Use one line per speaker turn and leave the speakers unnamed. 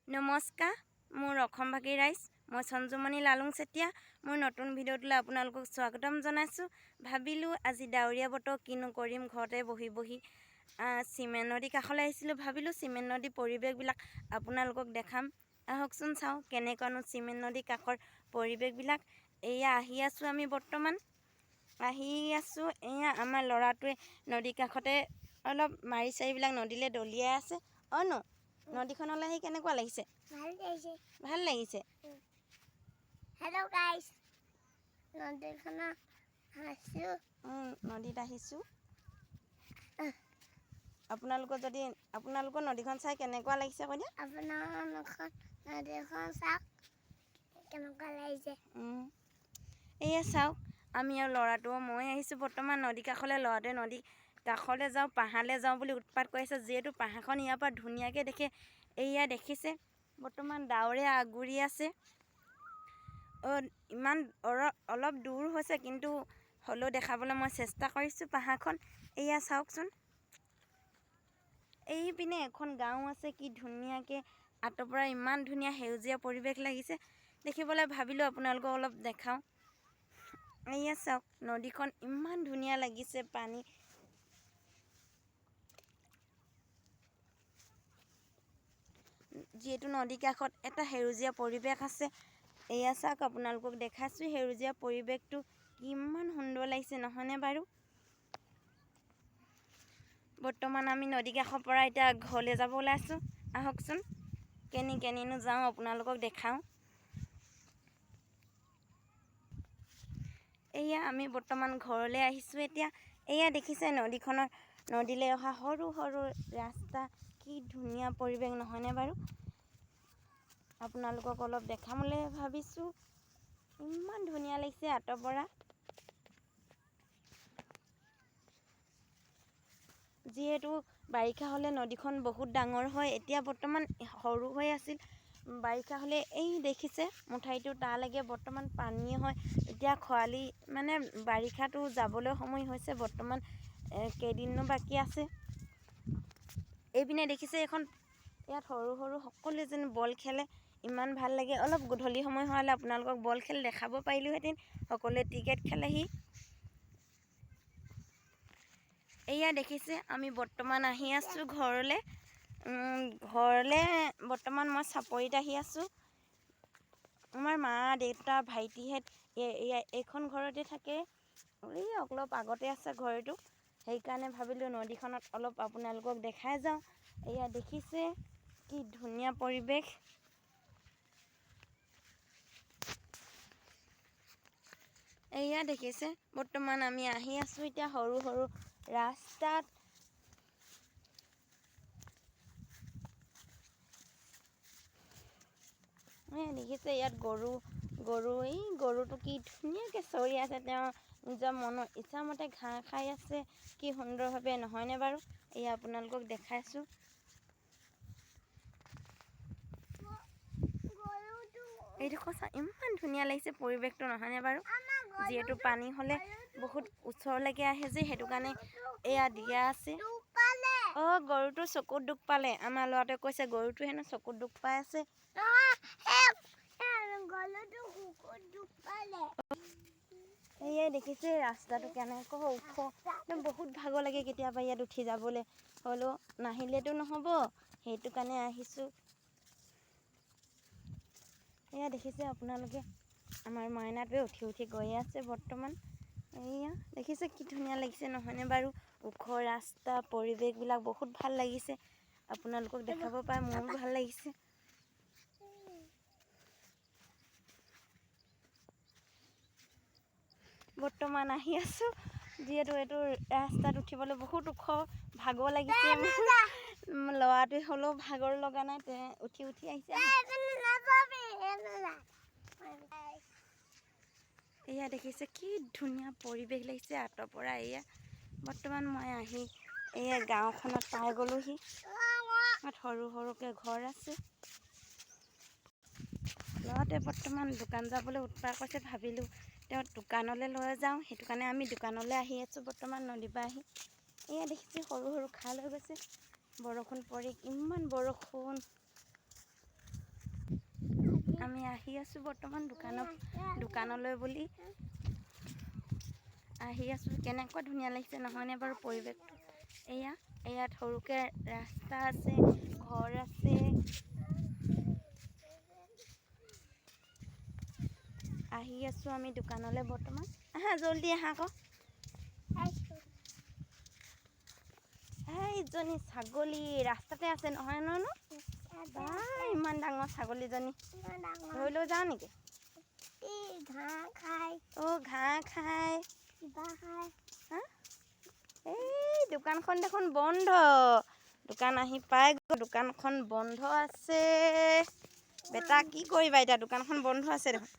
নমস্কাৰ, মোৰ অসমভাগী ৰাইজ। মই সঞ্জুমণি লালুং চেতিয়া। মোৰ নতুন ভিডিঅ'টোলৈ আপোনালোকক স্বাগতম জনাইছোঁ। ভাবিলোঁ আজি ডাৱৰীয়া বতৰ, কিনো কৰিম, ঘৰতে বহি বহি চিমেণ্ট নদীৰ কাষলৈ আহিছিলোঁ। ভাবিলোঁ চিমেণ্ট নদীৰ পৰিৱেশবিলাক আপোনালোকক দেখাম। আহকচোন চাওঁ কেনেকুৱানো চিমেণ্ট নদীৰ কাষৰ পৰিৱেশবিলাক। এয়া আহি আছোঁ, আমি বৰ্তমান আহি আছোঁ। এয়া আমাৰ ল'ৰাটোৱে নদীৰ কাষতে অলপ মাৰি চাৰিবিলাক নদীলৈ দলিয়াই আছে। অনো নদীখনলৈ আহি কেনেকুৱা লাগিছে? ভাল লাগিছে।
হেল্ল' গাইস, নদীখনত আহিছোঁ।
নদীত আহিছোঁ। আপোনালোকৰ নদীখন চাই কেনেকুৱা লাগিছে কৈ দিয়া?
আপোনালোকৰ নদীখন চাওক কেনেকুৱা লাগিছে।
এয়া চাওক, আমি আৰু ল'ৰাটো মই আহিছোঁ বৰ্তমান নদী কাষলৈ। ল'ৰাটোৱে নদী কাষলৈ যাওঁ, পাহাৰলৈ যাওঁ বুলি উৎপাত কৰি আছে। যিহেতু পাহাৰখন ইয়াৰ পৰা ধুনীয়াকৈ দেখে। এয়া দেখিছে বৰ্তমান ডাৱৰে আগুৰি আছে। ইমান অলপ দূৰ হৈছে, কিন্তু হ'লেও দেখাবলৈ মই চেষ্টা কৰিছোঁ পাহাৰখন। এয়া চাওকচোন, এইপিনে এখন গাঁও আছে। কি ধুনীয়াকৈ আঁতৰ পৰা ইমান ধুনীয়া সেউজীয়া পৰিৱেশ লাগিছে দেখিবলৈ। ভাবিলোঁ আপোনালোকক অলপ দেখাওঁ। এয়া চাওক, নদীখন ইমান ধুনীয়া লাগিছে। পানী যিহেতু নদী কাষত এটা সেউজীয়া পৰিৱেশ আছে। এয়া চাওক, আপোনালোকক দেখাইছোঁ সেউজীয়া পৰিৱেশটো কিমান সুন্দৰ লাগিছে, নহয়নে বাৰু? বৰ্তমান আমি নদী কাষৰ পৰা এতিয়া ঘৰলৈ যাব ওলাইছোঁ। আহকচোন কেনিনো যাওঁ আপোনালোকক দেখাওঁ। এয়া আমি বৰ্তমান ঘৰলৈ আহিছোঁ এতিয়া। এয়া দেখিছে নদীলৈ অহা সৰু সৰু ৰাস্তা। কি ধুনীয়া পৰিৱেশ, নহয়নে বাৰু? আপোনালোকক অলপ দেখাবলৈ ভাবিছোঁ। ইমান ধুনীয়া লাগিছে আঁতৰ পৰা। যিহেতু বাৰিষা হ'লে নদীখন বহুত ডাঙৰ হয়, এতিয়া বৰ্তমান সৰু হৈ আছিল। বাৰিষা হ'লে এই দেখিছে মুঠাইটো তালৈকে বৰ্তমান পানী হয়। এতিয়া খৰালি মানে বাৰিষাটো যাবলৈ সময় হৈছে। বৰ্তমান কেইদিনো বাকী আছে। এইপিনে দেখিছে এখন, ইয়াত সৰু সৰু সকলোৱে যেন বল খেলে, ইমান ভাল লাগে। অলপ গধূলি সময় হোৱা হ'লে আপোনালোকক বল খেল দেখাব পাৰিলোঁহেঁতেন। সকলোৱে ক্ৰিকেট খেলেহি। এয়া দেখিছে, আমি বৰ্তমান আহি আছোঁ ঘৰলৈ। বৰ্তমান মই চাপৰিত আহি আছোঁ। আমাৰ মা, দেউতা, ভাইটিহঁত এইখন ঘৰতে থাকে। এই অলপ আগতে আছে ঘৰটো। সেইকাৰণে ভাবিলোঁ নদীখনত অলপ আপোনালোকক দেখাই যাওঁ। এয়া দেখিছে কি ধুনীয়া পৰিৱেশ। এয়া দেখিছে, বৰ্তমান আমি আহি আছোঁ এতিয়া সৰু সৰু ৰাস্তাত। দেখিছে ইয়াত গৰুটো কি ধুনীয়াকৈ চৰি আছে। তেওঁ নিজৰ মনৰ ইচ্ছামতে ঘাঁহ খাই আছে, কি সুন্দৰভাৱে, নহয়নে বাৰু? এয়া আপোনালোকক দেখাইছোঁ। এইডোখৰ চা, ইমান ধুনীয়া লাগিছে পৰিৱেশটো, নহয়নে বাৰু? যিহেতু পানী হ'লে বহুত ওচৰলৈকে আহে যে, সেইটো কাৰণে এয়া দিয়া আছে। গৰুটো চকুত দুখ পালে। আমাৰ ল'ৰাটোৱে কৈছে গৰুটো হেনো চকুত দুখ পাই আছে। এয়াই দেখিছে ৰাস্তাটো কেনেকৈ ওখ, বহুত ভাগৰ লাগে কেতিয়াবা ইয়াত উঠি যাবলৈ। হ'লেও নাহিলেতো নহ'ব, সেইটো কাৰণে আহিছোঁ। এয়া দেখিছে আপোনালোকে, আমাৰ মাইনাটোৱে উঠি গৈ আছে বৰ্তমান। এয়া দেখিছে কি ধুনীয়া লাগিছে, নহয়নে বাৰু? ওখ ৰাস্তা, পৰিৱেশবিলাক বহুত ভাল লাগিছে। আপোনালোকক দেখাব পাই মোৰো ভাল লাগিছে। বৰ্তমান আহি আছোঁ, যিহেতু এইটো ৰাস্তাত উঠিবলৈ বহুত ওখ, ভাগৰ লাগিছে। ল'ৰাটোৱে হ'লেও ভাগৰ লগা নাই, উঠি আহিছে। এয়া দেখিছে কি ধুনীয়া পৰিৱেশ লাগিছে আঁতৰ পৰা। এয়া বৰ্তমান মই আহি এয়া গাঁওখনত পাই গ'লোহি। ইয়াত সৰু সৰুকৈ ঘৰ আছে। ল'ৰাটোৱে বৰ্তমান দোকান যাবলৈ উৎপাত কৰিছে। ভাবিলোঁ তেওঁ দোকানলৈ লৈ যাওঁ, সেইটো কাৰণে আমি দোকানলৈ আহি আছোঁ বৰ্তমান নদীৰ পৰা আহি। এয়া দেখিছে সৰু সৰু খাল হৈ গৈছে, বৰষুণ পৰি ইমান বৰষুণ। আমি আহি আছোঁ বৰ্তমান দোকানলৈ বুলি আহি আছোঁ। কেনেকুৱা ধুনীয়া লাগিছে নহয়নে বাৰু পৰিৱেশটো। ইয়াত সৰুকৈ ৰাস্তা আছে, ঘৰ আছে। আহি আছোঁ আমি দোকানলৈ বৰ্তমান। আহা জল্দি আহা আকৌ। এইজনী ছাগলী ৰাস্তাতে আছে নহয় ন? বা ইমান ডাঙৰ ছাগলীজনী ধৰি লৈ যাওঁ নেকি?
ঘাঁহ খাই
ঘাঁহ খাই
কিবা খাই।
এই দোকানখন দেখোন বন্ধ। দোকান আহি পাই গ'ল, দোকানখন বন্ধ আছে। বেটা কি কৰিবা এতিয়া, দোকানখন বন্ধ আছে দেখোন।